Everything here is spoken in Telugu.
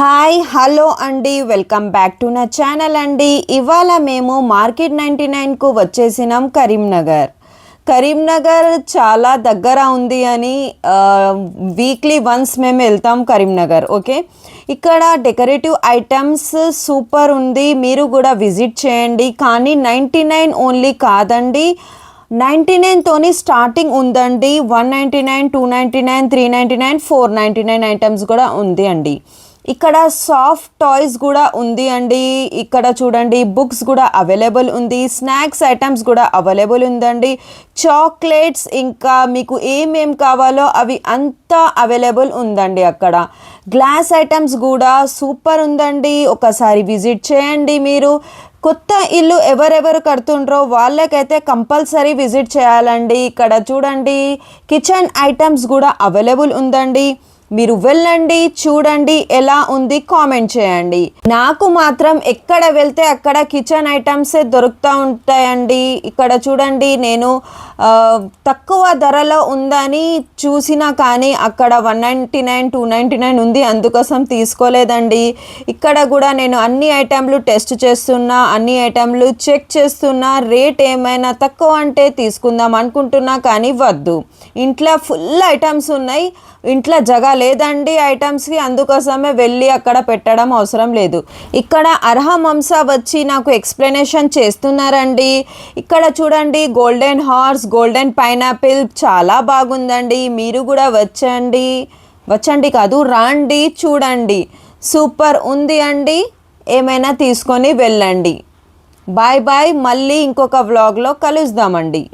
హాయ్ హలో అండి, వెల్కమ్ బ్యాక్ టు నా ఛానల్ అండి. ఇవాళ మేము మార్కెట్ 99కు వచ్చేసినాం. కరీంనగర్ చాలా దగ్గర ఉంది అని వీక్లీ వన్స్ మేము వెళ్తాం కరీంనగర్. ఓకే, ఇక్కడ డెకరేటివ్ ఐటమ్స్ సూపర్ ఉంది, మీరు కూడా విజిట్ చేయండి. కానీ 99 ఓన్లీ కాదండి, 99తోని స్టార్టింగ్ ఉందండి. 199, 299, 399, 499 ఐటమ్స్ కూడా ఉంది అండి. ఇక్కడ సాఫ్ట్ టాయ్స్ కూడా ఉంది అండి. ఇక్కడ చూడండి, బుక్స్ కూడా అవైలబుల్ ఉంది, స్నాక్స్ ఐటమ్స్ కూడా అవైలబుల్ ఉందండి, చాక్లెట్స్ ఇంకా మీకు ఏమేం కావాలో అవి అంతా అవైలబుల్ ఉందండి. అక్కడ గ్లాస్ ఐటమ్స్ కూడా సూపర్ ఉందండి, ఒకసారి విజిట్ చేయండి. మీరు కొత్త ఇల్లు ఎవరెవరు కడుతుండ్రో వాళ్ళకైతే కంపల్సరీ విజిట్ చేయాలండి. ఇక్కడ చూడండి, కిచెన్ ఐటమ్స్ కూడా అవైలబుల్ ఉందండి. మీరు వెళ్ళండి, చూడండి ఎలా ఉంది, కామెంట్ చేయండి. నాకు మాత్రం ఎక్కడ వెళ్తే అక్కడ కిచెన్ ఐటమ్సే దొరుకుతూ ఉంటాయండి. ఇక్కడ చూడండి, నేను తక్కువ ధరలో ఉందని చూసినా కానీ అక్కడ 199, 299 ఉంది, అందుకోసం తీసుకోలేదండి. ఇక్కడ కూడా నేను అన్ని ఐటెంలు టెస్ట్ చేస్తున్నా, అన్ని ఐటెంలు చెక్ చేస్తున్నా. రేట్ ఏమైనా తక్కువ అంటే తీసుకుందాం అనుకుంటున్నా, కానీ వద్దు, ఇంట్లో ఫుల్ ఐటమ్స్ ఉన్నాయి, ఇంట్లో జగ లేదండి ఐటమ్స్కి, అందుకోసమే వెళ్ళి అక్కడ పెట్టడం అవసరం లేదు. ఇక్కడ అర్హం హంస వచ్చి నాకు ఎక్స్ప్లెనేషన్ చేస్తున్నారండి. ఇక్కడ చూడండి, గోల్డెన్ హార్స్, గోల్డెన్ పైనాపిల్ చాలా బాగుందండి. మీరు కూడా వచ్చండి కాదు, రాండి, చూడండి, సూపర్ ఉంది అండి. ఏమైనా తీసుకొని వెళ్ళండి. బాయ్ బాయ్, మళ్ళీ ఇంకొక వ్లాగ్లో కలుద్దామండి.